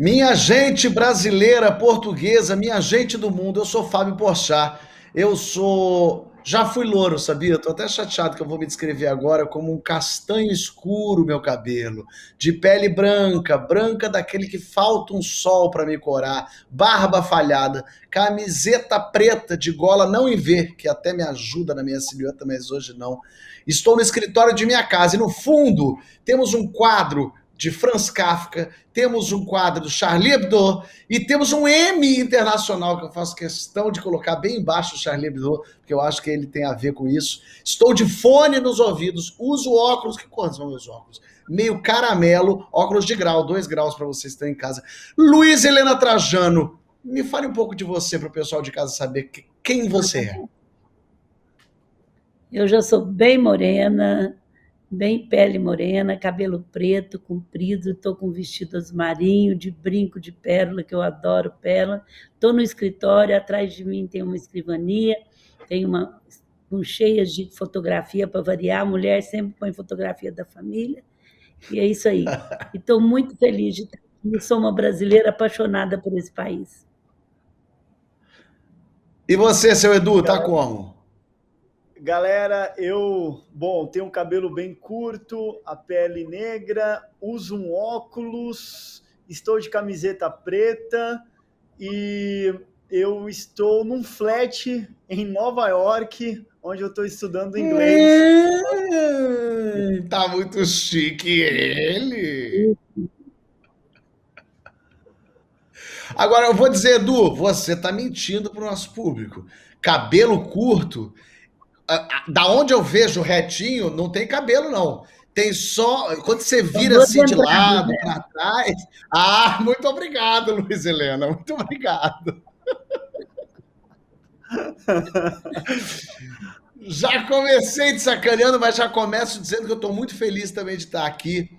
Minha gente brasileira, portuguesa, minha gente do mundo, eu sou Fábio Porchat. Eu sou. Já fui louro, sabia? Tô até chateado que eu vou me descrever agora como um castanho escuro, meu cabelo. De pele branca, branca daquele que falta um sol para me corar, barba falhada, camiseta preta de gola não em V, que até me ajuda na minha silhueta, mas hoje não. Estou no escritório de minha casa e no fundo temos um quadro de Franz Kafka, temos um quadro do Charlie Hebdo e temos um M internacional que eu faço questão de colocar bem embaixo do Charlie Hebdo, porque eu acho que ele tem a ver com isso. Estou de fone nos ouvidos, uso óculos, que cores são meus óculos? Meio caramelo, óculos de grau, 2 graus para vocês que estão em casa. Luiz Helena Trajano, me fale um pouco de você para o pessoal de casa saber quem você é. Eu já sou bem morena, bem pele morena, cabelo preto, comprido, estou com vestido marinho, de brinco de pérola, que eu adoro pérola. Estou no escritório, atrás de mim tem uma escrivania, tem uma com cheias de fotografia para variar. A mulher sempre põe fotografia da família, e é isso aí. E estou muito feliz de estar aqui. Sou uma brasileira apaixonada por esse país. E você, seu Edu, tá como? Galera, tenho um cabelo bem curto, a pele negra, uso um óculos, estou de camiseta preta e eu estou num flat em Nova York, onde eu estou estudando inglês. Tá muito chique ele. Agora, eu vou dizer, Edu, você tá mentindo pro nosso público. Cabelo curto, da onde eu vejo retinho, não tem cabelo, não. Tem só. Quando você vira assim de lado, para trás. Ah, muito obrigado, Luiz Helena. Muito obrigado. Já comecei te sacaneando, mas já começo dizendo que eu estou muito feliz também de estar aqui,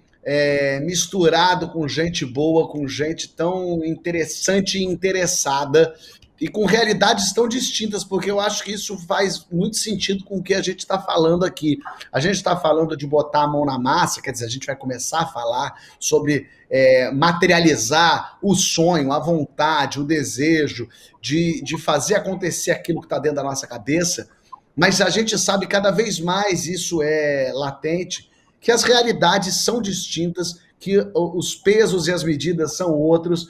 misturado com gente boa, com gente tão interessante e interessada, e com realidades tão distintas, porque eu acho que isso faz muito sentido com o que a gente está falando aqui. A gente está falando de botar a mão na massa, quer dizer, a gente vai começar a falar sobre materializar o sonho, a vontade, o desejo de fazer acontecer aquilo que está dentro da nossa cabeça, mas a gente sabe cada vez mais, isso é latente, que as realidades são distintas, que os pesos e as medidas são outros.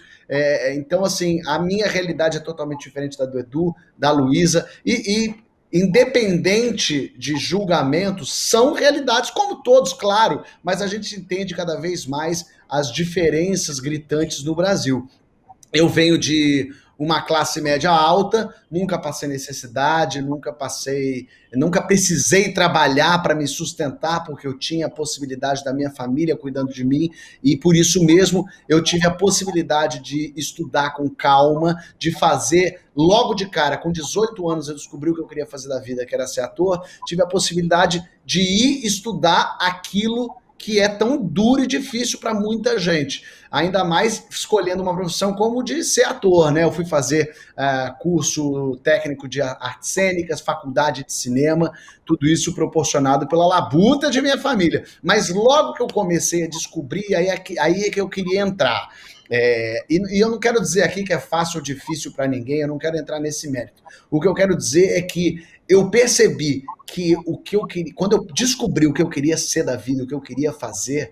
Então, assim, a minha realidade é totalmente diferente da do Edu, da Luísa, e independente de julgamentos, são realidades como todos, claro, mas a gente entende cada vez mais as diferenças gritantes no Brasil. Eu venho de uma classe média alta, nunca passei necessidade, nunca precisei trabalhar para me sustentar, porque eu tinha a possibilidade da minha família cuidando de mim, e por isso mesmo eu tive a possibilidade de estudar com calma, de fazer logo de cara, com 18 anos eu descobri o que eu queria fazer da vida, que era ser ator, tive a possibilidade de ir estudar aquilo que é tão duro e difícil para muita gente. Ainda mais escolhendo uma profissão como de ser ator, né? Eu fui fazer curso técnico de artes cênicas, faculdade de cinema, tudo isso proporcionado pela labuta de minha família. Mas logo que eu comecei a descobrir, aí é que eu queria entrar. E eu não quero dizer aqui que é fácil ou difícil para ninguém, eu não quero entrar nesse mérito. O que eu quero dizer é que eu percebi que o que eu queria, quando eu descobri o que eu queria ser da vida, o que eu queria fazer,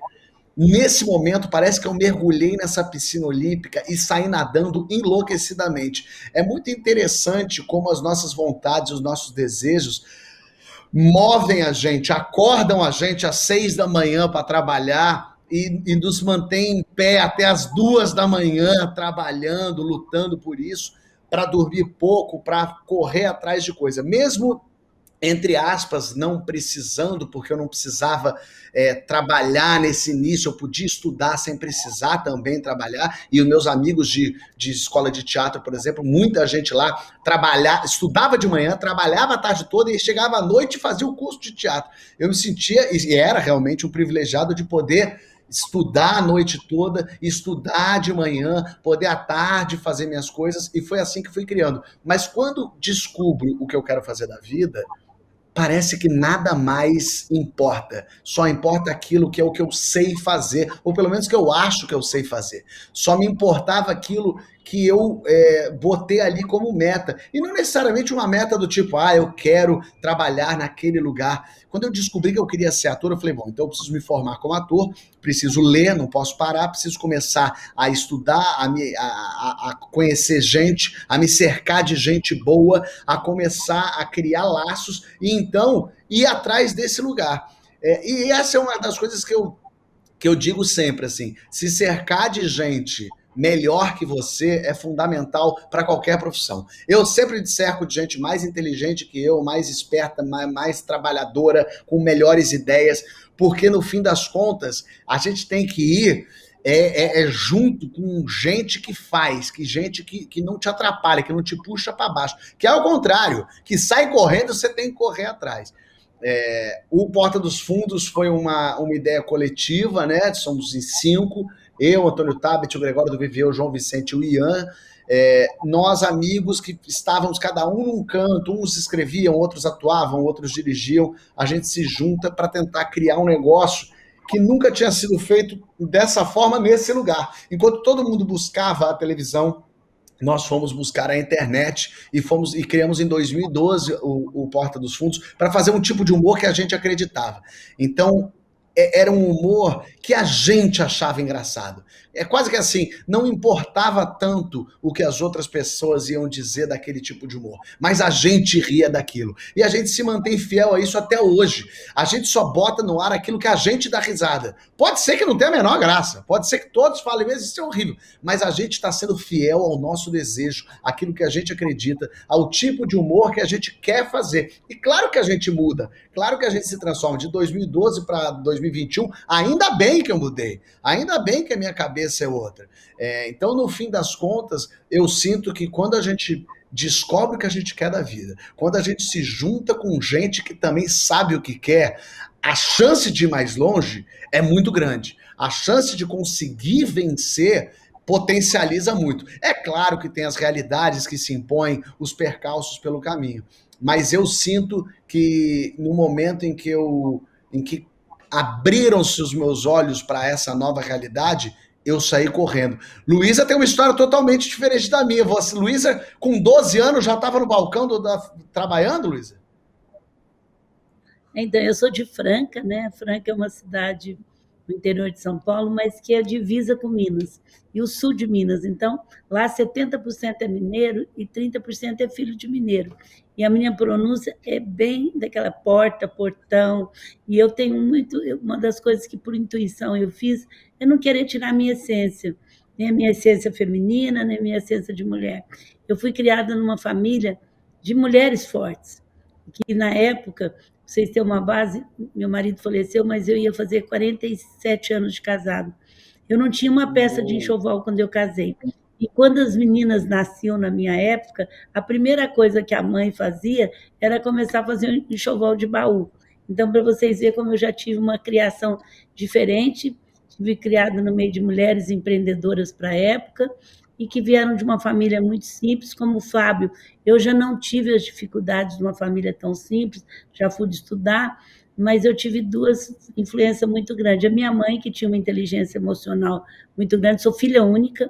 nesse momento parece que eu mergulhei nessa piscina olímpica e saí nadando enlouquecidamente. É muito interessante como as nossas vontades, os nossos desejos movem a gente, acordam a gente às 6 da manhã para trabalhar e nos mantém em pé até as 2 da manhã, trabalhando, lutando por isso, para dormir pouco, para correr atrás de coisa. Mesmo, entre aspas, não precisando, porque eu não precisava trabalhar nesse início, eu podia estudar sem precisar também trabalhar, e os meus amigos de escola de teatro, por exemplo, muita gente lá estudava de manhã, trabalhava a tarde toda e chegava à noite e fazia o curso de teatro. Eu me sentia, e era realmente um privilegiado de poder estudar a noite toda, estudar de manhã, poder à tarde fazer minhas coisas, e foi assim que fui criando. Mas quando descubro o que eu quero fazer da vida, parece que nada mais importa. Só importa aquilo que é o que eu sei fazer, ou pelo menos que eu acho que eu sei fazer. Só me importava aquilo que eu botei ali como meta. E não necessariamente uma meta do tipo, eu quero trabalhar naquele lugar. Quando eu descobri que eu queria ser ator, eu falei, bom, então eu preciso me formar como ator, preciso ler, não posso parar, preciso começar a estudar, a conhecer gente, a me cercar de gente boa, a começar a criar laços e então ir atrás desse lugar. E essa é uma das coisas que eu digo sempre, assim, se cercar de gente melhor que você é fundamental para qualquer profissão. Eu sempre cerco de gente mais inteligente que eu, mais esperta, mais trabalhadora, com melhores ideias, porque no fim das contas, a gente tem que ir junto com gente que faz, gente que não te atrapalha, que não te puxa para baixo, que é o contrário, que sai correndo, você tem que correr atrás. O Porta dos Fundos foi uma ideia coletiva, né? Somos em 5, eu, Antônio Tabet, o Gregório do Vivier, o João Vicente e o Ian. Nós, amigos que estávamos cada um num canto, uns escreviam, outros atuavam, outros dirigiam, a gente se junta para tentar criar um negócio que nunca tinha sido feito dessa forma nesse lugar. Enquanto todo mundo buscava a televisão, nós fomos buscar a internet e criamos em 2012 o Porta dos Fundos para fazer um tipo de humor que a gente acreditava. Então, era um humor que a gente achava engraçado. É quase que assim, não importava tanto o que as outras pessoas iam dizer daquele tipo de humor, mas a gente ria daquilo. E a gente se mantém fiel a isso até hoje. A gente só bota no ar aquilo que a gente dá risada. Pode ser que não tenha a menor graça, pode ser que todos falem, mas isso é horrível. Mas a gente está sendo fiel ao nosso desejo, àquilo que a gente acredita, ao tipo de humor que a gente quer fazer. E claro que a gente muda, claro que a gente se transforma de 2012 para 2021, ainda bem que eu mudei, ainda bem que a minha cabeça é outra. Então, no fim das contas, eu sinto que quando a gente descobre o que a gente quer da vida, quando a gente se junta com gente que também sabe o que quer, a chance de ir mais longe é muito grande. A chance de conseguir vencer potencializa muito. É claro que tem as realidades que se impõem, os percalços pelo caminho, mas eu sinto que no momento em que abriram-se os meus olhos para essa nova realidade, eu saí correndo. Luísa tem uma história totalmente diferente da minha. Luísa, com 12 anos, já estava no balcão trabalhando, Luísa? Então, eu sou de Franca, né? Franca é uma cidade no interior de São Paulo, mas que é divisa com Minas, e o sul de Minas. Então, lá 70% é mineiro e 30% é filho de mineiro. E a minha pronúncia é bem daquela porta, portão, e eu tenho uma das coisas que por intuição eu fiz é não querer tirar a minha essência, nem a minha essência feminina, nem a minha essência de mulher. Eu fui criada numa família de mulheres fortes, que na época, vocês têm uma base, meu marido faleceu, mas eu ia fazer 47 anos de casado. Eu não tinha uma peça de enxoval quando eu casei. E quando as meninas nasciam na minha época, a primeira coisa que a mãe fazia era começar a fazer um enxoval de baú. Então, para vocês verem como eu já tive uma criação diferente, tive criada no meio de mulheres empreendedoras para a época, e que vieram de uma família muito simples, como o Fábio. Eu já não tive as dificuldades de uma família tão simples, já fui estudar, mas eu tive duas influências muito grandes. A minha mãe, que tinha uma inteligência emocional muito grande, sou filha única,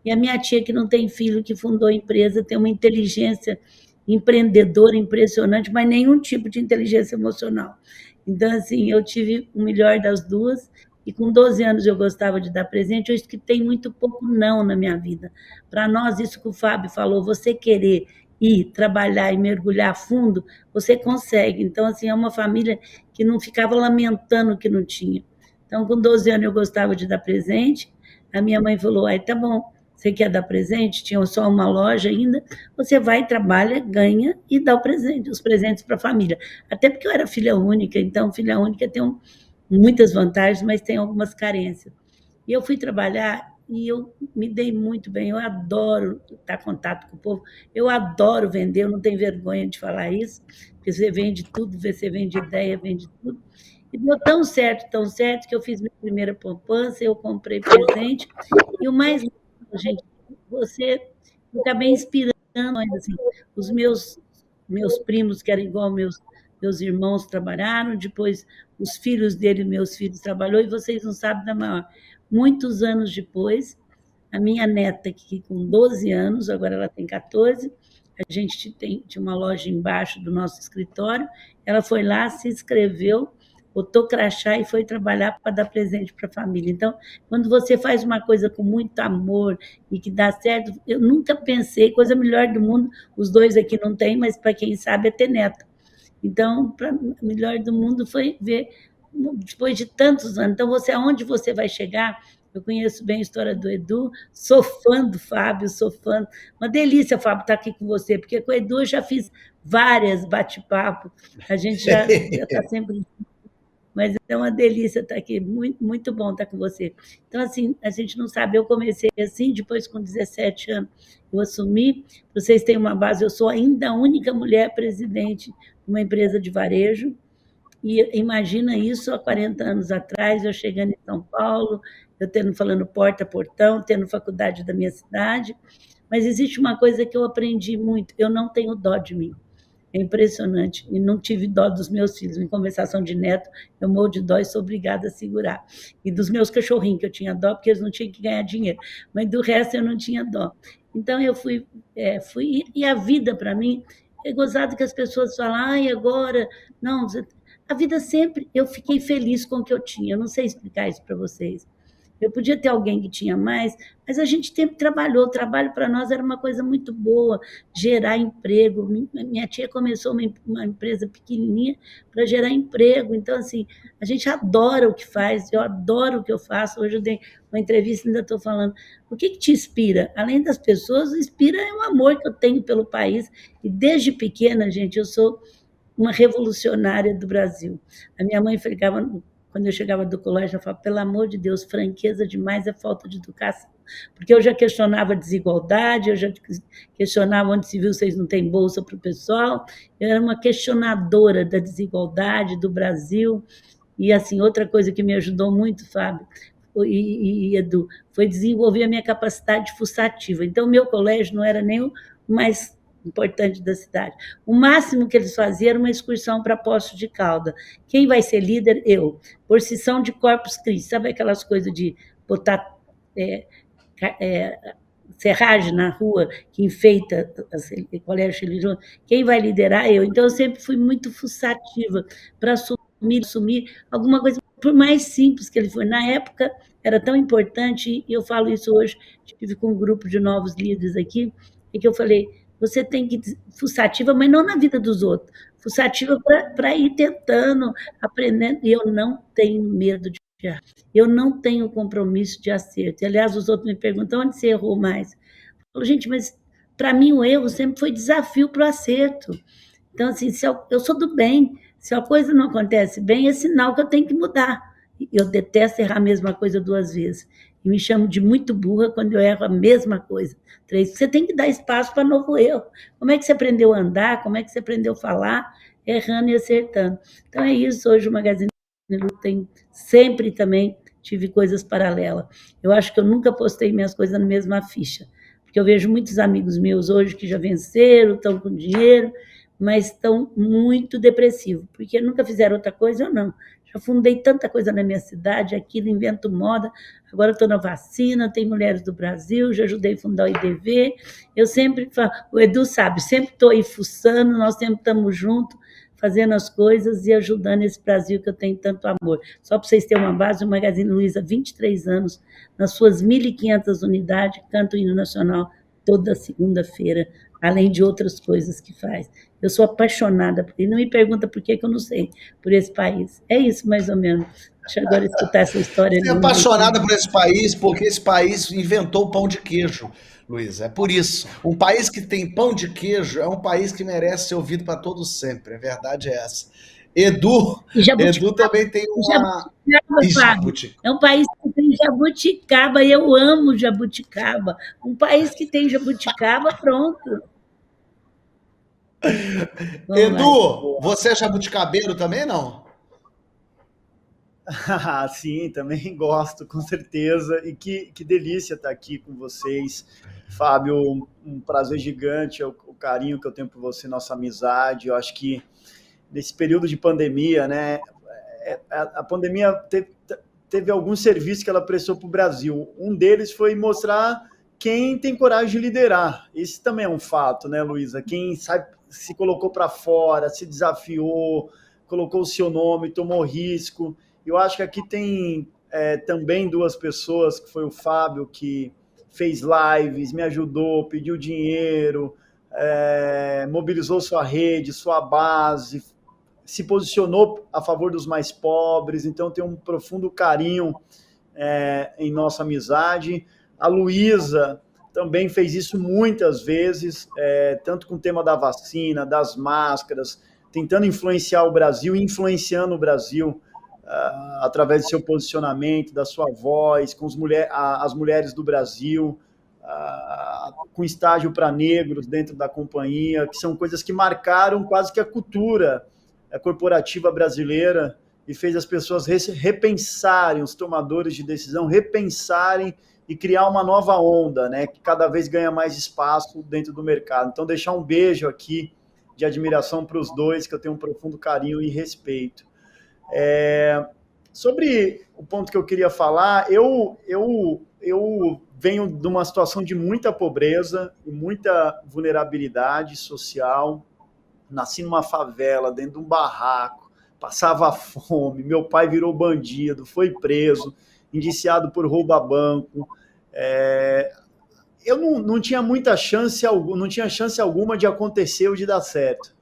e a minha tia, que não tem filho, que fundou a empresa, tem uma inteligência empreendedora impressionante, mas nenhum tipo de inteligência emocional. Então, assim, eu tive o melhor das duas, e com 12 anos eu gostava de dar presente, eu escutei muito pouco não na minha vida. Para nós, isso que o Fábio falou, você querer ir trabalhar e mergulhar a fundo, você consegue. Então, assim, é uma família que não ficava lamentando o que não tinha. Então, com 12 anos eu gostava de dar presente, a minha mãe falou, tá bom, você quer dar presente? Tinha só uma loja ainda, você vai, trabalha, ganha e dá o presente, os presentes para a família. Até porque eu era filha única, então filha única tem muitas vantagens, mas tem algumas carências. E eu fui trabalhar e eu me dei muito bem, eu adoro estar em contato com o povo, eu adoro vender, eu não tenho vergonha de falar isso, porque você vende tudo, você vende ideia, vende tudo. E deu tão certo, que eu fiz minha primeira poupança, eu comprei presente, e o mais legal, gente, você fica bem inspirando, assim, os meus primos, que eram igual meus meus irmãos trabalharam, depois os filhos dele, meus filhos trabalhou, e vocês não sabem da maior. Muitos anos depois, a minha neta, que com 12 anos, agora ela tem 14, a gente tinha uma loja embaixo do nosso escritório, ela foi lá, se inscreveu, botou crachá e foi trabalhar para dar presente para a família. Então, quando você faz uma coisa com muito amor e que dá certo, eu nunca pensei, coisa melhor do mundo, os dois aqui não tem, mas para quem sabe é ter neto. Então, para melhor do mundo foi ver, depois de tantos anos. Então, aonde você vai chegar? Eu conheço bem a história do Edu, sou fã do Fábio, sou fã. Uma delícia, Fábio, estar aqui com você, porque com o Edu eu já fiz várias bate-papo, a gente já está sempre. Mas é uma delícia estar aqui, muito, muito bom estar com você. Então, assim, a gente não sabe, eu comecei assim, depois com 17 anos eu assumi, vocês têm uma base, eu sou ainda a única mulher presidente de uma empresa de varejo, e imagina isso há 40 anos atrás, eu chegando em São Paulo, eu falando porta a portão, tendo faculdade da minha cidade, mas existe uma coisa que eu aprendi muito, eu não tenho dó de mim. É impressionante. E não tive dó dos meus filhos. Em conversação de neto, eu morro de dó e sou obrigada a segurar. E dos meus cachorrinhos, que eu tinha dó, porque eles não tinham que ganhar dinheiro. Mas do resto, eu não tinha dó. Então, eu fui e a vida, para mim, é gozado que as pessoas falam, ai, agora... Não, a vida sempre... Eu fiquei feliz com o que eu tinha. Eu não sei explicar isso para vocês. Eu podia ter alguém que tinha mais, mas a gente sempre trabalhou. O trabalho para nós era uma coisa muito boa, gerar emprego. Minha tia começou uma empresa pequenininha para gerar emprego. Então, assim, a gente adora o que faz, eu adoro o que eu faço. Hoje eu dei uma entrevista e ainda estou falando. O que te inspira? Além das pessoas, inspira é o amor que eu tenho pelo país. E desde pequena, gente, eu sou uma revolucionária do Brasil. A minha mãe ficava... Quando eu chegava do colégio, eu falava, pelo amor de Deus, franqueza demais é falta de educação. Porque eu já questionava a desigualdade, eu já questionava onde se viu vocês não têm bolsa para o pessoal. Eu era uma questionadora da desigualdade do Brasil. E, assim, outra coisa que me ajudou muito, Fábio e Edu, foi desenvolver a minha capacidade fuçativa. Então, o meu colégio não era nem o mais importante da cidade. O máximo que eles faziam era uma excursão para Poços de Caldas. Quem vai ser líder? Eu. Procissão de Corpus Christi. Sabe aquelas coisas de botar serragem na rua que enfeita o colégio religioso? Quem vai liderar? Eu. Então, eu sempre fui muito fuçativa para assumir alguma coisa, por mais simples que ele foi. Na época, era tão importante, e eu falo isso hoje, tive com um grupo de novos líderes aqui, e que eu falei, você tem que fuçativa, mas não na vida dos outros, fuçativa para ir tentando, aprendendo, e eu não tenho medo de errar, eu não tenho compromisso de acerto. E, aliás, os outros me perguntam, onde você errou mais? Eu falo, gente, mas para mim o erro sempre foi desafio para o acerto. Então, assim, eu sou do bem, se a coisa não acontece bem, é sinal que eu tenho que mudar. Eu detesto errar a mesma coisa 2 vezes. E me chamo de muito burra quando eu erro a mesma coisa 3. Você tem que dar espaço para novo erro. Como é que você aprendeu a andar? Como é que você aprendeu a falar? Errando e acertando. Então é isso. Hoje o Magazine Luiza tem sempre também tive coisas paralelas. Eu acho que eu nunca postei minhas coisas na mesma ficha. Porque eu vejo muitos amigos meus hoje que já venceram, estão com dinheiro, mas estão muito depressivos, porque nunca fizeram outra coisa, eu não. Já fundei tanta coisa na minha cidade, aquilo, invento moda, agora estou na vacina, tem Mulheres do Brasil, já ajudei a fundar o IDV, eu sempre falo, o Edu sabe, sempre estou aí fuçando, nós sempre estamos juntos, fazendo as coisas e ajudando esse Brasil que eu tenho tanto amor. Só para vocês terem uma base, o Magazine Luiza, há 23 anos, nas suas 1.500 unidades, canta o hino nacional toda segunda-feira, além de outras coisas que faz. Eu sou apaixonada por ele. Não me pergunta por que eu não sei, por esse país. É isso, mais ou menos. Deixa eu agora escutar essa história. Você é apaixonada por esse país porque esse país inventou o pão de queijo, Luísa. É por isso. Um país que tem pão de queijo é um país que merece ser ouvido para todos sempre. A verdade é essa. Edu também tem uma... Jabuticaba. É um país que tem jabuticaba, e eu amo jabuticaba. Um país que tem jabuticaba, pronto. Edu, você é jabuticabeiro também, não? Sim, também gosto, com certeza. E que delícia estar aqui com vocês. Fábio, um prazer gigante, o carinho que eu tenho por você, nossa amizade. Eu acho que nesse período de pandemia, né? A pandemia teve alguns serviços que ela prestou para o Brasil. Um deles foi mostrar quem tem coragem de liderar. Esse também é um fato, né, Luísa? Quem sabe, se colocou para fora, se desafiou, colocou o seu nome, tomou risco. Eu acho que aqui tem também duas pessoas, que foi o Fábio, que fez lives, me ajudou, pediu dinheiro, mobilizou sua rede, sua base, se posicionou a favor dos mais pobres, então tem um profundo carinho em nossa amizade. A Luísa também fez isso muitas vezes, tanto com o tema da vacina, das máscaras, tentando influenciar o Brasil, influenciando o Brasil através do seu posicionamento, da sua voz, com as mulheres do Brasil, com estágio para negros dentro da companhia, que são coisas que marcaram quase que a cultura corporativa brasileira e fez as pessoas repensarem, os tomadores de decisão repensarem e criar uma nova onda, né, que cada vez ganha mais espaço dentro do mercado. Então, deixar um beijo aqui de admiração para os dois, que eu tenho um profundo carinho e respeito. Sobre o ponto que eu queria falar, eu venho de uma situação de muita pobreza e muita vulnerabilidade social. Nasci numa favela, dentro de um barraco, passava fome, meu pai virou bandido, foi preso, indiciado por roubo a banco. Eu não tinha muita chance, não tinha chance alguma de acontecer ou de dar certo.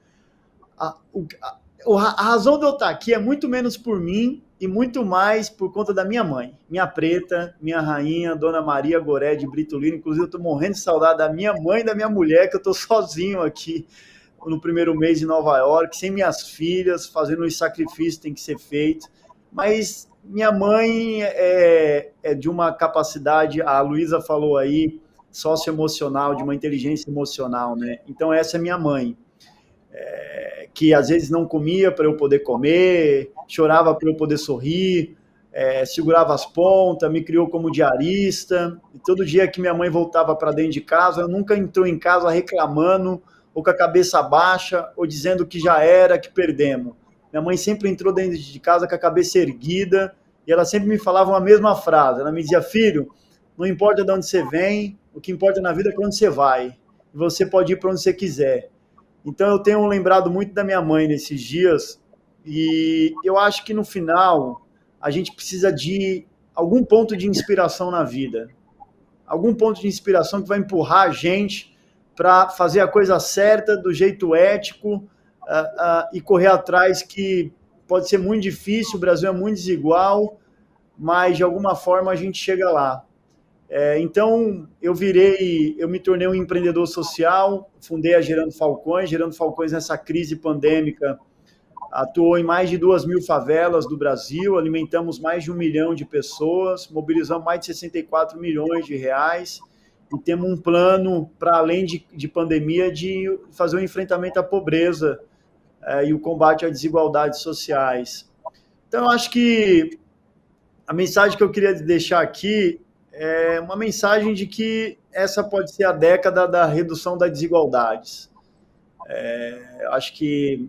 A razão de eu estar aqui é muito menos por mim e muito mais por conta da minha mãe, minha preta, minha rainha, Dona Maria Goré de Brito Lino. Inclusive, eu estou morrendo de saudade da minha mãe e da minha mulher, que eu estou sozinho aqui no primeiro mês em Nova York, sem minhas filhas, fazendo os sacrifícios que tem que ser feito. Mas minha mãe é de uma capacidade, a Luísa falou aí, socioemocional, de uma inteligência emocional, né? Então, essa é minha mãe, que às vezes não comia para eu poder comer, chorava para eu poder sorrir, segurava as pontas, me criou como diarista. E todo dia que minha mãe voltava para dentro de casa, eu nunca entrou em casa reclamando, ou com a cabeça baixa, ou dizendo que já era, que perdemos. Minha mãe sempre entrou dentro de casa com a cabeça erguida, e ela sempre me falava uma mesma frase. Ela me dizia: filho, não importa de onde você vem, o que importa na vida é para onde você vai. E você pode ir para onde você quiser. Então, eu tenho lembrado muito da minha mãe nesses dias, e eu acho que no final a gente precisa de algum ponto de inspiração na vida. Algum ponto de inspiração que vai empurrar a gente para fazer a coisa certa, do jeito ético, e correr atrás, que pode ser muito difícil, o Brasil é muito desigual, mas de alguma forma a gente chega lá. Então, eu me tornei um empreendedor social, fundei a Gerando Falcões nessa crise pandêmica, atuou em mais de 2.000 favelas do Brasil, alimentamos mais de 1 milhão de pessoas, mobilizamos mais de 64 milhões de reais, e temos um plano, para além de pandemia, de fazer um enfrentamento à pobreza e o combate às desigualdades sociais. Então, eu acho que a mensagem que eu queria deixar aqui é uma mensagem de que essa pode ser a década da redução das desigualdades. Eu acho que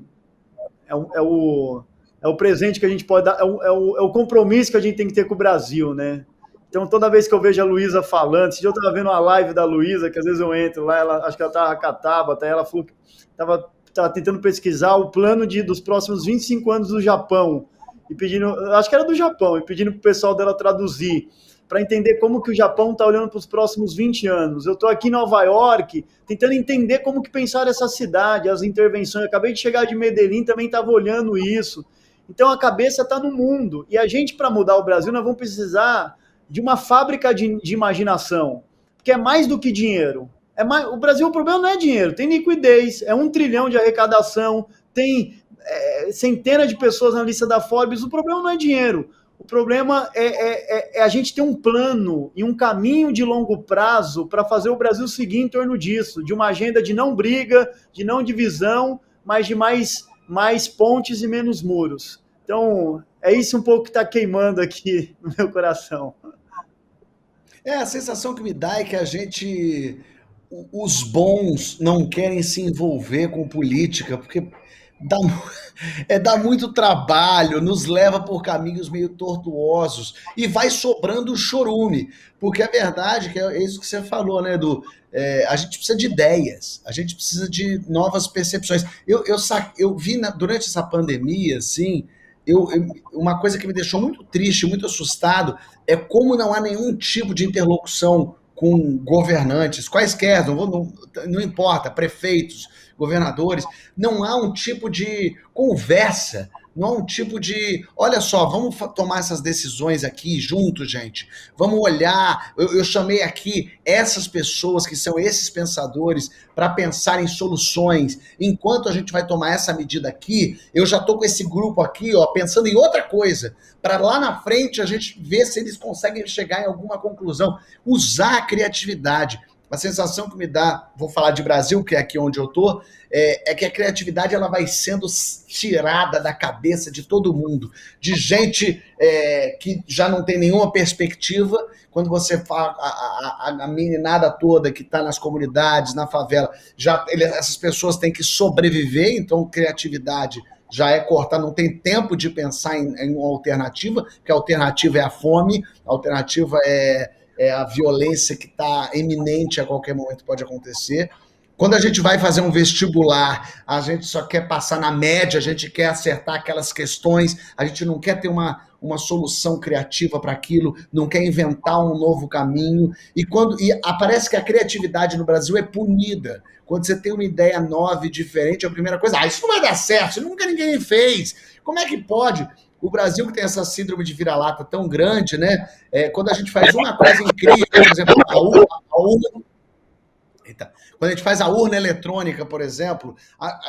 é o presente que a gente pode dar, é o compromisso que a gente tem que ter com o Brasil, né? Então, toda vez que eu vejo a Luísa falando, esse dia eu estava vendo uma live da Luísa, que às vezes eu entro lá, acho que ela estava com a Tabata, ela falou que estava tentando pesquisar o plano dos próximos 25 anos do Japão, e pedindo, acho que era do Japão, e pedindo para o pessoal dela traduzir, para entender como que o Japão está olhando para os próximos 20 anos. Eu estou aqui em Nova York, tentando entender como que pensaram essa cidade, as intervenções. Eu acabei de chegar de Medellín, também estava olhando isso. Então, a cabeça está no mundo, e a gente, para mudar o Brasil, nós vamos precisar de uma fábrica de imaginação, que é mais do que dinheiro. O Brasil, o problema não é dinheiro, tem liquidez, 1 trilhão de arrecadação, tem centenas de pessoas na lista da Forbes. O problema não é dinheiro, o problema é a gente ter um plano e um caminho de longo prazo para fazer o Brasil seguir em torno disso, de uma agenda de não briga, de não divisão, mas de mais pontes e menos muros. Então, é isso um pouco que está queimando aqui no meu coração. A sensação que me dá é que os bons não querem se envolver com política, porque Dá, dá muito trabalho, nos leva por caminhos meio tortuosos e vai sobrando o chorume, porque a verdade é que é isso que você falou, né, Edu? A gente precisa de ideias, a gente precisa de novas percepções. Eu vi durante essa pandemia, assim, uma coisa que me deixou muito triste, muito assustado, é como não há nenhum tipo de interlocução com governantes, quaisquer, não importa, prefeitos, governadores, não há um tipo de conversa, não há um tipo de, olha só, vamos tomar essas decisões aqui juntos, gente. Vamos olhar. Eu chamei aqui essas pessoas que são esses pensadores para pensar em soluções. Enquanto a gente vai tomar essa medida aqui, eu já estou com esse grupo aqui, ó, pensando em outra coisa, para lá na frente a gente ver se eles conseguem chegar em alguma conclusão. Usar a criatividade. A sensação que me dá, vou falar de Brasil, que é aqui onde eu tô, é que a criatividade ela vai sendo tirada da cabeça de todo mundo, de gente que já não tem nenhuma perspectiva. Quando você fala a meninada toda que está nas comunidades, na favela, essas pessoas têm que sobreviver, então criatividade já é cortar, não tem tempo de pensar em uma alternativa, porque a alternativa é a fome, a alternativa é a violência que está iminente a qualquer momento pode acontecer. Quando a gente vai fazer um vestibular, a gente só quer passar na média, a gente quer acertar aquelas questões, a gente não quer ter uma solução criativa para aquilo, não quer inventar um novo caminho. E aparece que a criatividade no Brasil é punida. Quando você tem uma ideia nova e diferente, a primeira coisa, isso não vai dar certo, isso nunca ninguém fez. Como é que pode? O Brasil que tem essa síndrome de vira-lata tão grande, né? Quando a gente faz uma coisa incrível, por exemplo, quando a gente faz a urna eletrônica, por exemplo,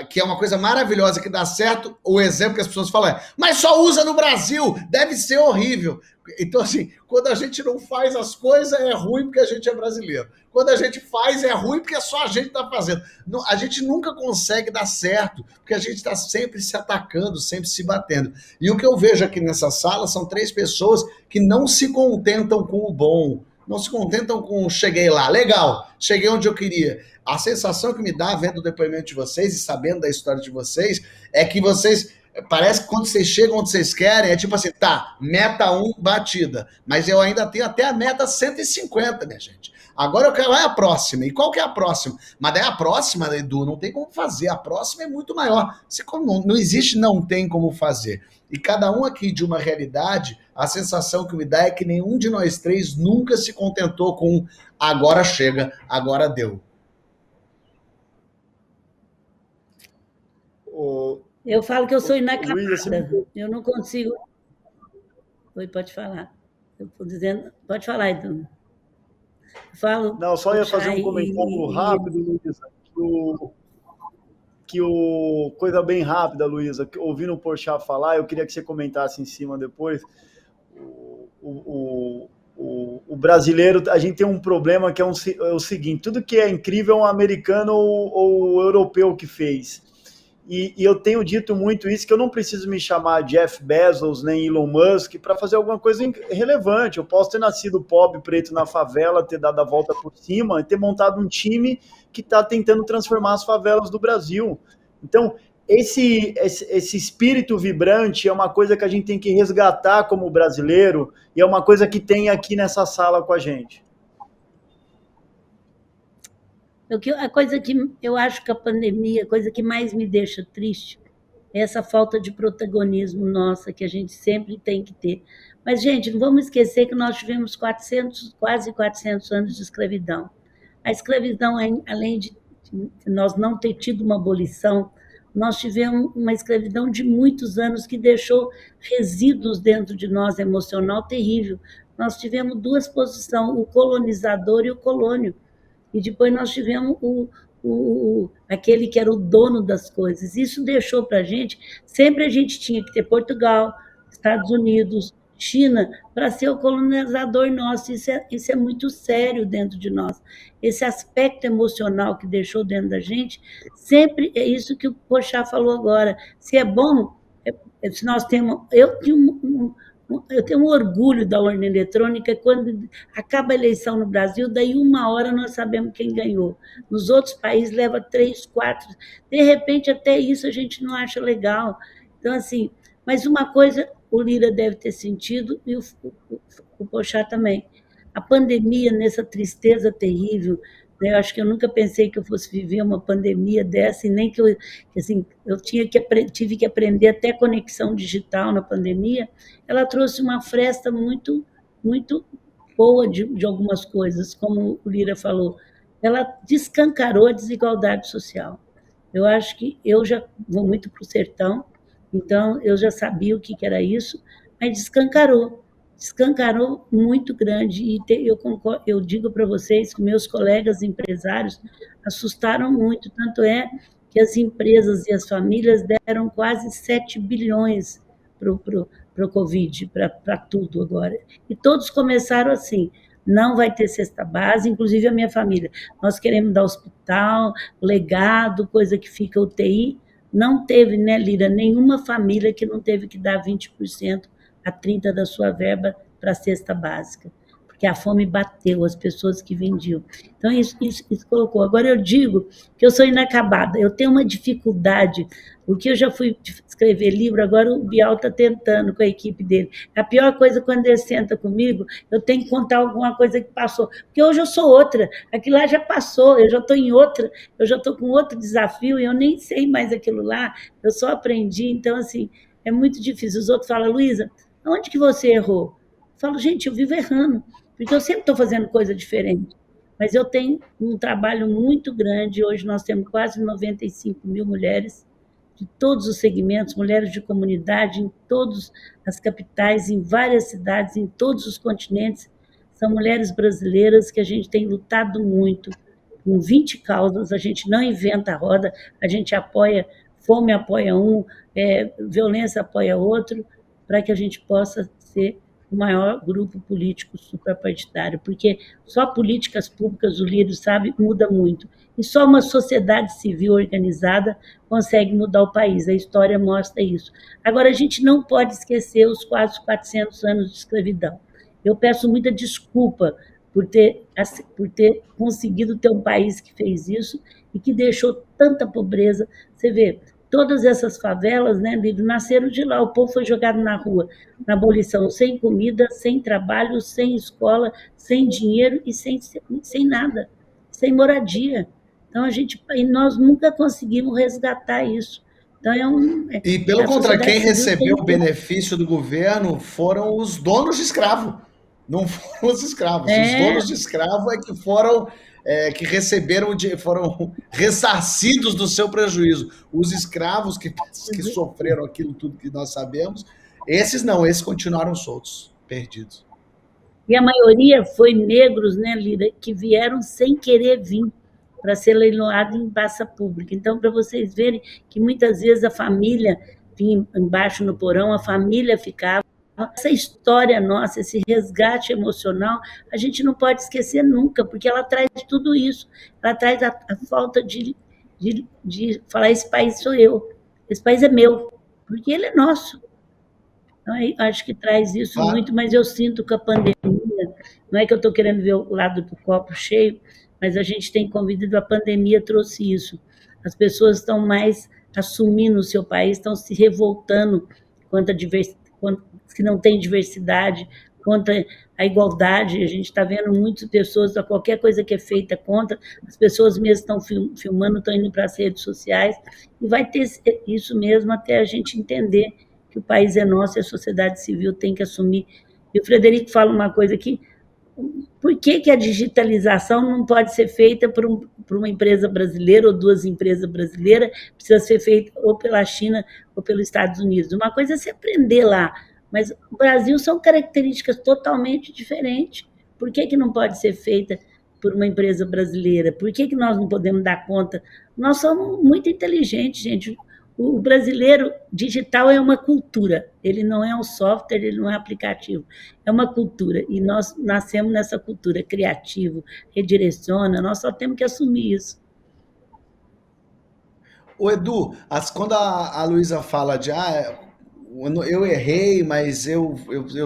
que é uma coisa maravilhosa que dá certo, o exemplo que as pessoas falam mas só usa no Brasil, deve ser horrível. Então, assim, quando a gente não faz as coisas, é ruim porque a gente é brasileiro. Quando a gente faz, é ruim porque só a gente está fazendo. A gente nunca consegue dar certo, porque a gente está sempre se atacando, sempre se batendo. E o que eu vejo aqui nessa sala são 3 pessoas que não se contentam com o bom, não se contentam com cheguei lá, legal, cheguei onde eu queria. A sensação que me dá vendo o depoimento de vocês e sabendo da história de vocês é que vocês, parece que quando vocês chegam onde vocês querem, é tipo assim, tá, meta 1 batida, mas eu ainda tenho até a meta 150, minha gente. Agora eu quero a próxima. E qual que é a próxima? Mas daí a próxima, Edu, não tem como fazer. A próxima é muito maior. Não existe não tem como fazer. E cada um aqui de uma realidade, a sensação que me dá é que nenhum de nós 3 nunca se contentou com agora chega, agora deu. Eu falo que eu sou inacabada. Eu não consigo. Oi, pode falar. Eu estou dizendo. Pode falar, Edu. Falo. Não, só ia fazer um comentário rápido, Luísa. Coisa bem rápida, Luísa. Ouvindo o Porchat falar, eu queria que você comentasse em cima depois. O brasileiro, a gente tem um problema que é o seguinte: tudo que é incrível é um americano ou europeu que fez. E eu tenho dito muito isso, que eu não preciso me chamar Jeff Bezos nem Elon Musk para fazer alguma coisa relevante. Eu posso ter nascido pobre, preto na favela, ter dado a volta por cima e ter montado um time que está tentando transformar as favelas do Brasil. Então, esse espírito vibrante é uma coisa que a gente tem que resgatar como brasileiro e é uma coisa que tem aqui nessa sala com a gente. A coisa que eu acho que a pandemia, a coisa que mais me deixa triste, é essa falta de protagonismo nossa, que a gente sempre tem que ter. Mas, gente, não vamos esquecer que nós tivemos quase 400 anos de escravidão. A escravidão, além de nós não ter tido uma abolição, nós tivemos uma escravidão de muitos anos que deixou resíduos dentro de nós, emocional, terrível. Nós tivemos 2 posições, o colonizador e o colônio. E depois nós tivemos aquele que era o dono das coisas. Isso deixou para a gente, sempre a gente tinha que ter Portugal, Estados Unidos, China, para ser o colonizador nosso. Isso é muito sério dentro de nós. Esse aspecto emocional que deixou dentro da gente, sempre é isso que o Porchat falou agora. Se é bom, se nós temos... Eu tinha eu tenho um orgulho da urna eletrônica quando acaba a eleição no Brasil, daí 1 hora nós sabemos quem ganhou. Nos outros países leva 3, 4. De repente, até isso a gente não acha legal. Então, assim, mas uma coisa o Lira deve ter sentido e o Pochá também. A pandemia, nessa tristeza terrível, né, eu acho que eu nunca pensei que eu fosse viver uma pandemia dessa, e nem que eu, assim, tive que aprender até conexão digital na pandemia. Ela trouxe uma fresta muito, muito boa de algumas coisas, como o Lira falou. Ela descancarou a desigualdade social. Eu acho que eu já vou muito para o sertão, então eu já sabia o que era isso, mas descancarou muito grande. E eu digo para vocês que meus colegas empresários assustaram muito, tanto é que as empresas e as famílias deram quase 7 bilhões para o Covid, para tudo agora. E todos começaram assim, não vai ter cesta base, inclusive a minha família. Nós queremos dar hospital, legado, coisa que fica UTI. Não teve, né, Lira, nenhuma família que não teve que dar 20% a 30% da sua verba para a cesta básica, porque a fome bateu as pessoas que vendiam. Então, isso colocou. Agora, eu digo que eu sou inacabada, eu tenho uma dificuldade, porque eu já fui escrever livro, agora o Bial está tentando com a equipe dele. A pior coisa, quando ele senta comigo, eu tenho que contar alguma coisa que passou, porque hoje eu sou outra, aquilo lá já passou, eu já estou em outra, eu já estou com outro desafio, e eu nem sei mais aquilo lá, eu só aprendi. Então, assim, é muito difícil. Os outros falam: Luísa, onde que você errou? Eu falo: gente, eu vivo errando, porque eu sempre estou fazendo coisa diferente. Mas eu tenho um trabalho muito grande. Hoje nós temos quase 95 mil mulheres de todos os segmentos, mulheres de comunidade, em todas as capitais, em várias cidades, em todos os continentes. São mulheres brasileiras que a gente tem lutado muito, com 20 causas. A gente não inventa a roda, a gente apoia, fome apoia um, violência apoia outro, para que a gente possa ser o maior grupo político suprapartidário, porque só políticas públicas, o Lírio sabe, muda muito. E só uma sociedade civil organizada consegue mudar o país. A história mostra isso. Agora, a gente não pode esquecer os quase 400 anos de escravidão. Eu peço muita desculpa por ter conseguido ter um país que fez isso e que deixou tanta pobreza. Você vê, todas essas favelas, né, nasceram de lá. O povo foi jogado na rua, na abolição, sem comida, sem trabalho, sem escola, sem dinheiro e sem nada, sem moradia. Então, e nós nunca conseguimos resgatar isso. Então, E, pelo a contrário, quem sociedade civil recebeu tem o que... benefício do governo foram os donos de escravo, não foram os escravos. Os É, donos de escravo é que que receberam, foram ressarcidos do seu prejuízo. Os escravos que sofreram aquilo tudo que nós sabemos, esses não, esses continuaram soltos, perdidos. e a maioria foi negros, né, Lira, que vieram sem querer vir para ser leiloado em praça pública. Então, para vocês verem que muitas vezes a família vinha embaixo no porão, a família ficava. Essa história nossa, esse resgate emocional, a gente não pode esquecer nunca, porque ela traz tudo isso. Ela traz a falta de falar: esse país sou eu, esse país é meu, porque ele é nosso. Então, acho que traz isso Ah, muito, mas eu sinto que a pandemia, não é que eu estou querendo ver o lado do copo cheio, mas a gente tem convivido, a pandemia trouxe isso. As pessoas estão mais assumindo o seu país, estão se revoltando contra que não tem diversidade, contra a igualdade. A gente está vendo muitas pessoas, a qualquer coisa que é feita contra, as pessoas mesmo estão filmando, estão indo para as redes sociais, e vai ter isso mesmo até a gente entender que o país é nosso e a sociedade civil tem que assumir. E o Frederico fala uma coisa aqui: por que a digitalização não pode ser feita por uma empresa brasileira ou duas empresas brasileiras, precisa ser feita ou pela China ou pelos Estados Unidos? Uma coisa é se aprender lá, mas o Brasil são características totalmente diferentes. Por que não pode ser feita por uma empresa brasileira? Por que nós não podemos dar conta? Nós somos muito inteligentes, gente. O brasileiro digital é uma cultura, ele não é um software, ele não é um aplicativo, é uma cultura, e nós nascemos nessa cultura, criativo, redireciona, nós só temos que assumir isso. o Edu, quando a Luísa fala de eu errei, mas eu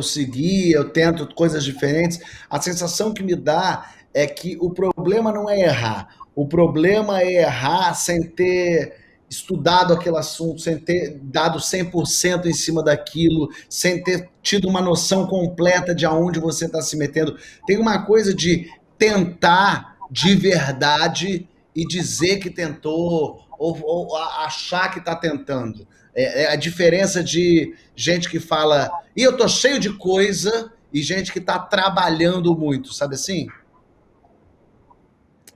segui, eu tento coisas diferentes. A sensação que me dá é que o problema não é errar. O problema é errar sem ter estudado aquele assunto, sem ter dado 100% em cima daquilo, sem ter tido uma noção completa de aonde você está se metendo. Tem uma coisa de tentar de verdade e dizer que tentou, ou achar que está tentando. É a diferença de gente que fala, e eu tô cheio de coisa, e gente que tá trabalhando muito, sabe assim?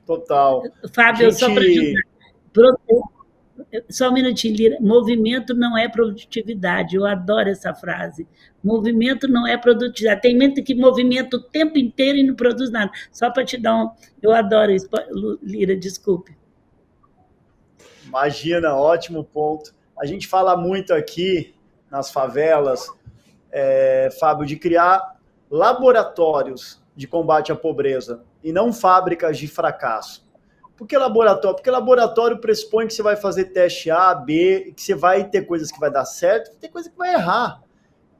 Total. Fábio, só para Gente, ajudar, só um minutinho, Lira. Movimento não é produtividade. Eu adoro essa frase. Movimento não é produtividade. Tem gente que movimenta o tempo inteiro e não produz nada. Só para te dar um. Eu adoro isso, Lira, desculpe. imagina, ótimo ponto. A gente fala muito aqui nas favelas, Fábio, de criar laboratórios de combate à pobreza e não fábricas de fracasso. Por que laboratório? Porque laboratório pressupõe que você vai fazer teste A, B, que você vai ter coisas que vai dar certo, tem coisa que vai errar.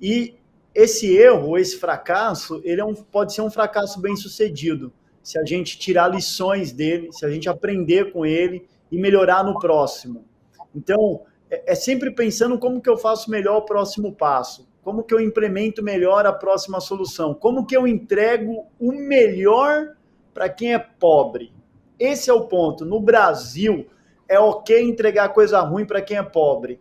E esse erro, esse fracasso, ele pode ser um fracasso bem sucedido, se a gente tirar lições dele, se a gente aprender com ele e melhorar no próximo. Então, é sempre pensando como que eu faço melhor o próximo passo, como que eu implemento melhor a próxima solução, como que eu entrego o melhor para quem é pobre. Esse é o ponto. No Brasil, é ok entregar coisa ruim para quem é pobre.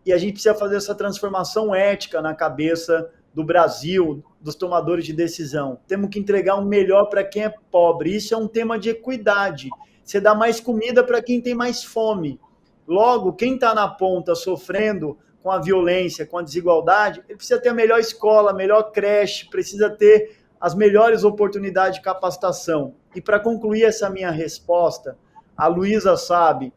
E a gente precisa fazer essa transformação ética na cabeça do Brasil, dos tomadores de decisão. Temos que entregar o melhor para quem é pobre. Isso é um tema de equidade. Você dá mais comida para quem tem mais fome. Logo, quem está na ponta sofrendo com a violência, com a desigualdade, ele precisa ter a melhor escola, a melhor creche, precisa ter as melhores oportunidades de capacitação. E para concluir essa minha resposta, a Luísa sabe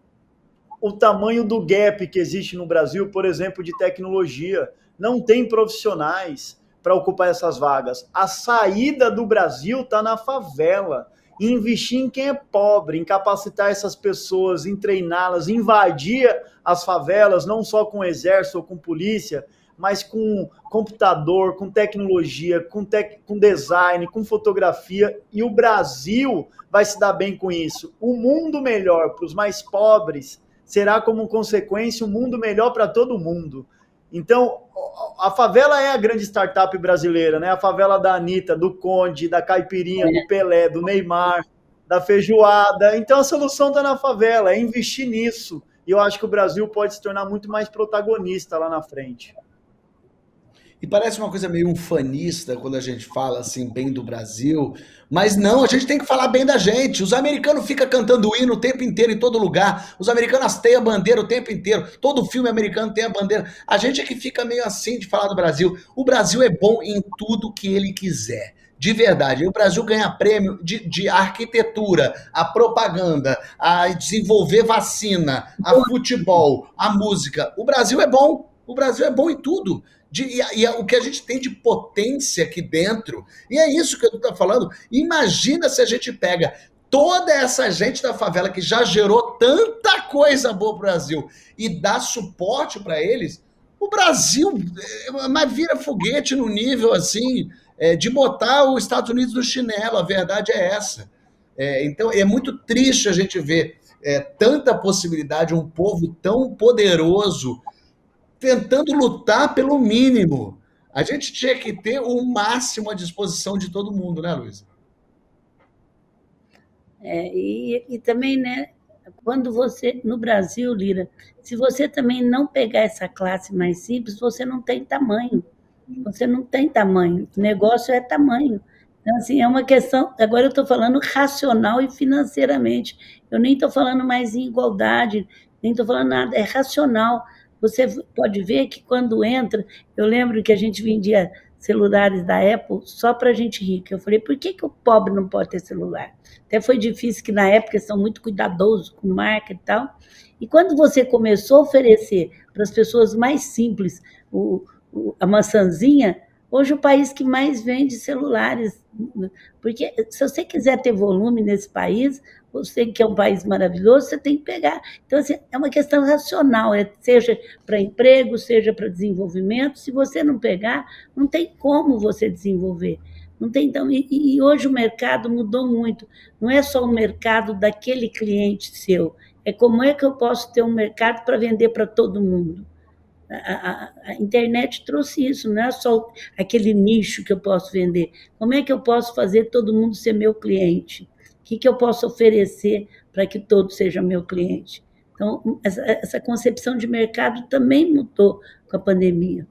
o tamanho do gap que existe no Brasil, por exemplo, de tecnologia. Não tem profissionais para ocupar essas vagas. A saída do Brasil está na favela. Investir em quem é pobre, em capacitar essas pessoas, em treiná-las, invadir as favelas, não só com exército ou com polícia, mas com computador, com tecnologia, com design, com fotografia, e o Brasil vai se dar bem com isso. O mundo melhor para os mais pobres será, como consequência, um mundo melhor para todo mundo. Então, a favela é a grande startup brasileira, né? A favela da Anitta, do Conde, da Caipirinha, do Pelé, do Neymar, da feijoada. Então, a solução está na favela, é investir nisso. E eu acho que o Brasil pode se tornar muito mais protagonista lá na frente. E parece uma coisa meio ufanista quando a gente fala assim bem do Brasil, mas não, a gente tem que falar bem da gente. Os americanos ficam cantando hino o tempo inteiro em todo lugar. Os americanos têm a bandeira o tempo inteiro. Todo filme americano tem a bandeira. A gente é que fica meio assim de falar do Brasil. O Brasil é bom em tudo que ele quiser. De verdade, o Brasil ganha prêmio de arquitetura, a propaganda, a desenvolver vacina, a futebol, a música. O Brasil é bom. O Brasil é bom em tudo. O que a gente tem de potência aqui dentro, e é isso que eu estou falando. Imagina se a gente pega toda essa gente da favela que já gerou tanta coisa boa para o Brasil e dá suporte para eles. O Brasil mas vira foguete no nível assim de botar os Estados Unidos no chinelo. A verdade é essa. Então é muito triste a gente ver tanta possibilidade, um povo tão poderoso tentando lutar pelo mínimo. A gente tinha que ter o máximo à disposição de todo mundo, né, Luísa? E também, né, quando você, no Brasil, Lira, se você também não pegar essa classe mais simples, você não tem tamanho. Você não tem tamanho. O negócio é tamanho. Então, assim, é uma questão. Agora eu estou falando racional e financeiramente. Eu nem estou falando mais em igualdade, nem estou falando nada. É racional. Você pode ver que quando entra, eu lembro que a gente vendia celulares da Apple só para gente rica. Eu falei, por que o pobre não pode ter celular? Até foi difícil, que na época são muito cuidadosos com marca e tal. E quando você começou a oferecer para as pessoas mais simples a maçãzinha, Hoje o país que mais vende celulares, porque se você quiser ter volume nesse país, você que é um país maravilhoso, você tem que pegar. Então, assim, é uma questão racional, seja para emprego, seja para desenvolvimento. Se você não pegar, não tem como você desenvolver. Não tem, então, e hoje o mercado mudou muito. Não é só o mercado daquele cliente seu, é como é que eu posso ter um mercado para vender para todo mundo. A internet trouxe isso, não é só aquele nicho que eu posso vender. Como é que eu posso fazer todo mundo ser meu cliente? O que eu posso oferecer para que todo seja meu cliente? Então, essa concepção de mercado também mudou com a pandemia.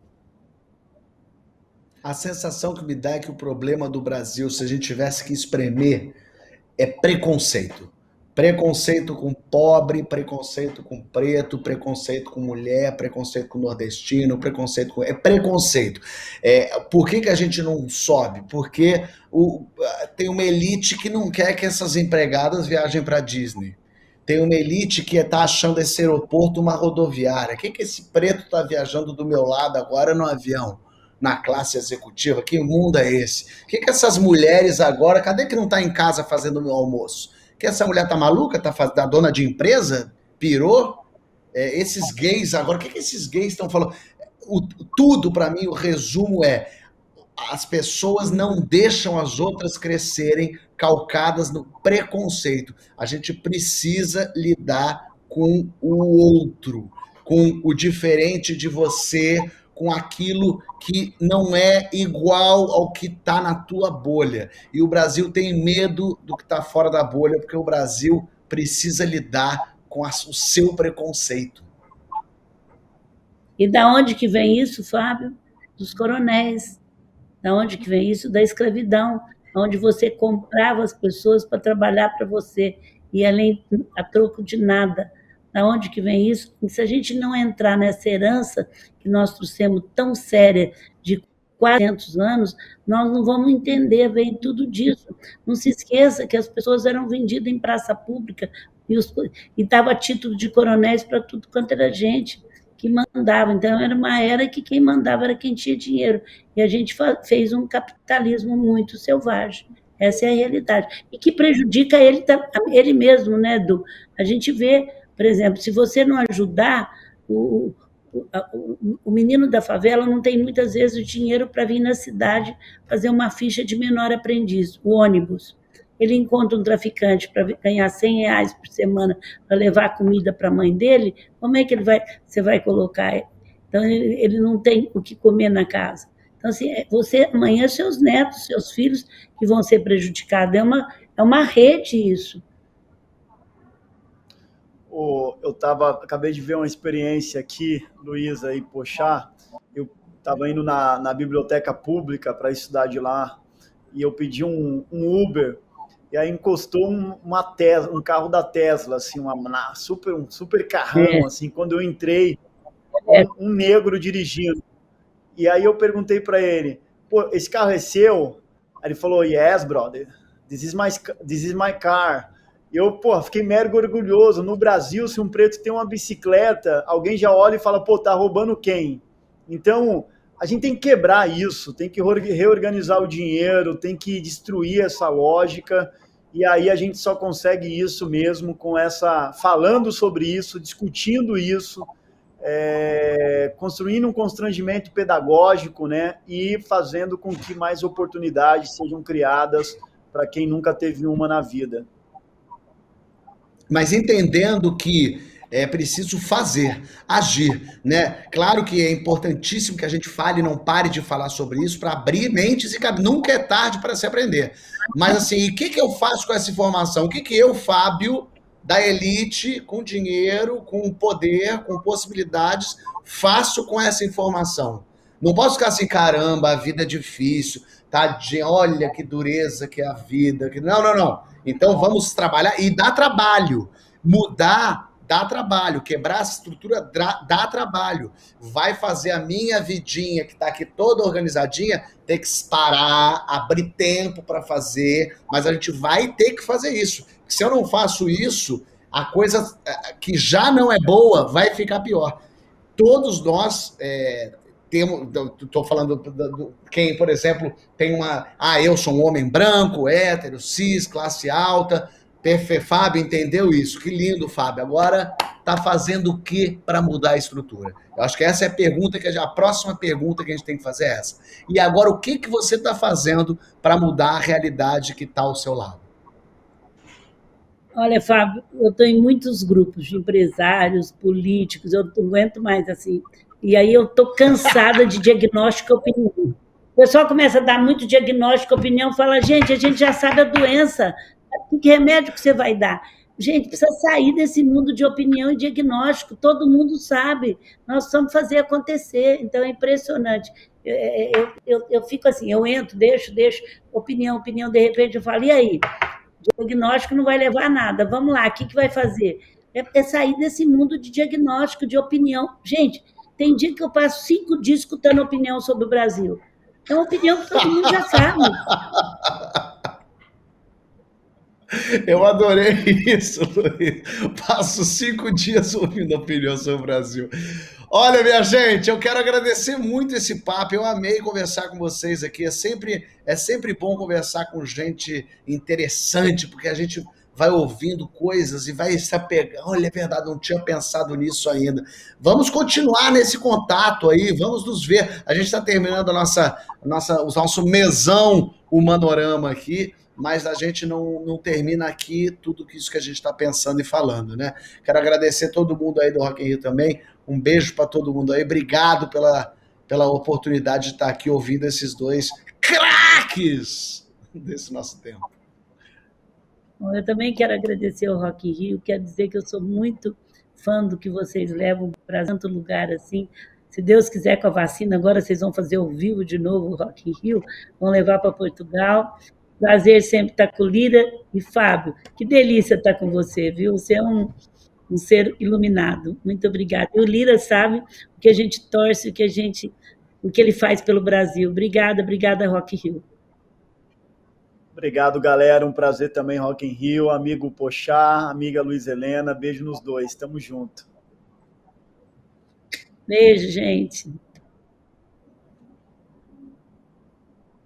A sensação que me dá é que o problema do Brasil, se a gente tivesse que espremer, é preconceito. Preconceito com pobre, preconceito com preto, preconceito com mulher, preconceito com nordestino, preconceito com... É preconceito. Por que a gente não sobe? Porque tem uma elite que não quer que essas empregadas viajem para Disney. Tem uma elite que está achando esse aeroporto uma rodoviária. O que esse preto está viajando do meu lado agora no avião? Na classe executiva? Que mundo é esse? O que essas mulheres agora, cadê que não está em casa fazendo o meu almoço? Que essa mulher tá maluca? Tá dona de empresa? Pirou? Esses gays agora, o que esses gays estão falando? Tudo, para mim, o resumo é: as pessoas não deixam as outras crescerem calcadas no preconceito. A gente precisa lidar com o outro, com o diferente de você, com aquilo que não é igual ao que está na tua bolha. E o Brasil tem medo do que está fora da bolha, porque o Brasil precisa lidar com o seu preconceito. E da onde que vem isso, Fábio? Dos coronéis. Da onde que vem isso? Da escravidão, onde você comprava as pessoas para trabalhar para você, e além a troco de nada. Da onde que vem isso? E se a gente não entrar nessa herança que nós trouxemos tão séria de 400 anos, nós não vamos entender, vem tudo disso. Não se esqueça que as pessoas eram vendidas em praça pública e estava título de coronéis para tudo quanto era gente que mandava. Então, era uma era que quem mandava era quem tinha dinheiro. E a gente fez um capitalismo muito selvagem. Essa é a realidade. E que prejudica ele mesmo, né, Edu? A gente vê, por exemplo, se você não ajudar, o menino da favela não tem muitas vezes o dinheiro para vir na cidade fazer uma ficha de menor aprendiz, o ônibus. Ele encontra um traficante para ganhar R$ 100 por semana para levar comida para a mãe dele, como é que você vai colocar? Então, ele não tem o que comer na casa. Então, assim, você, amanhã, seus netos, seus filhos que vão ser prejudicados. É uma rede isso. Acabei de ver uma experiência aqui, Luísa e Pochá. Eu estava indo na biblioteca pública para estudar de lá e eu pedi um Uber. E aí encostou um carro da Tesla, assim, um super carrão, assim. Quando eu entrei, um negro dirigindo. E aí eu perguntei para ele, pô, esse carro é seu? Aí ele falou, yes, brother, this is my car. E eu, pô, fiquei mega orgulhoso. No Brasil, se um preto tem uma bicicleta, alguém já olha e fala, pô, tá roubando quem? Então, a gente tem que quebrar isso, tem que reorganizar o dinheiro, tem que destruir essa lógica, e aí a gente só consegue isso mesmo falando sobre isso, discutindo isso, construindo um constrangimento pedagógico, né, e fazendo com que mais oportunidades sejam criadas para quem nunca teve uma na vida. Mas entendendo que é preciso fazer, agir, né? Claro que é importantíssimo que a gente fale e não pare de falar sobre isso para abrir mentes e nunca é tarde para se aprender. Mas assim, o que eu faço com essa informação? O que eu, Fábio, da elite, com dinheiro, com poder, com possibilidades, faço com essa informação? Não posso ficar assim, caramba, a vida é difícil, tadinha, olha que dureza que é a vida. Não. Então vamos trabalhar, e dá trabalho. Mudar dá trabalho, quebrar essa estrutura dá trabalho. Vai fazer a minha vidinha, que está aqui toda organizadinha, ter que parar, abrir tempo para fazer, mas a gente vai ter que fazer isso. Se eu não faço isso, a coisa que já não é boa vai ficar pior. Todos nós estou falando quem, por exemplo, tem uma... eu sou um homem branco, hétero, cis, classe alta. Perfeito, Fábio, entendeu isso? Que lindo, Fábio. Agora está fazendo o que para mudar a estrutura? Eu acho que essa é a pergunta, a próxima pergunta que a gente tem que fazer é essa. E agora, o que você está fazendo para mudar a realidade que está ao seu lado? Olha, Fábio, eu estou em muitos grupos de empresários, políticos, eu não aguento mais assim. E aí eu estou cansada de diagnóstico e opinião. O pessoal começa a dar muito diagnóstico e opinião, fala, gente, a gente já sabe a doença, que remédio que você vai dar? Gente, precisa sair desse mundo de opinião e diagnóstico, todo mundo sabe, nós precisamos fazer acontecer, então é impressionante. Eu fico assim, eu entro, deixo, opinião, de repente eu falo, e aí? Diagnóstico não vai levar a nada, vamos lá, o que vai fazer? É sair desse mundo de diagnóstico, de opinião. Gente, tem dia que eu passo 5 dias escutando opinião sobre o Brasil. É uma opinião que todo mundo já sabe. Eu adorei isso, Luiz. Passo 5 dias ouvindo opinião sobre o Brasil. Olha, minha gente, eu quero agradecer muito esse papo. Eu amei conversar com vocês aqui. É sempre bom conversar com gente interessante, porque a gente vai ouvindo coisas e vai se apegando. Olha, é verdade, não tinha pensado nisso ainda. Vamos continuar nesse contato aí, vamos nos ver. A gente está terminando o nosso mesão Humanorama aqui, mas a gente não termina aqui tudo isso que a gente está pensando e falando, né? Quero agradecer todo mundo aí do Rock in Rio também. Um beijo para todo mundo aí. Obrigado pela oportunidade de estar aqui ouvindo esses dois craques desse nosso tempo. Bom, eu também quero agradecer ao Rock in Rio, quero dizer que eu sou muito fã do que vocês levam para tanto lugar assim. Se Deus quiser, com a vacina, agora vocês vão fazer ao vivo de novo o Rock in Rio, vão levar para Portugal. Prazer sempre estar com o Lira e Fábio. Que delícia estar com você, viu? Você é um ser iluminado. Muito obrigada. E o Lira sabe o que a gente torce, o que ele faz pelo Brasil. Obrigada, Rock in Rio. Obrigado, galera. Um prazer também, Rock in Rio. Amigo Pochá, amiga Luiz Helena. Beijo nos dois. Tamo junto. Beijo, gente.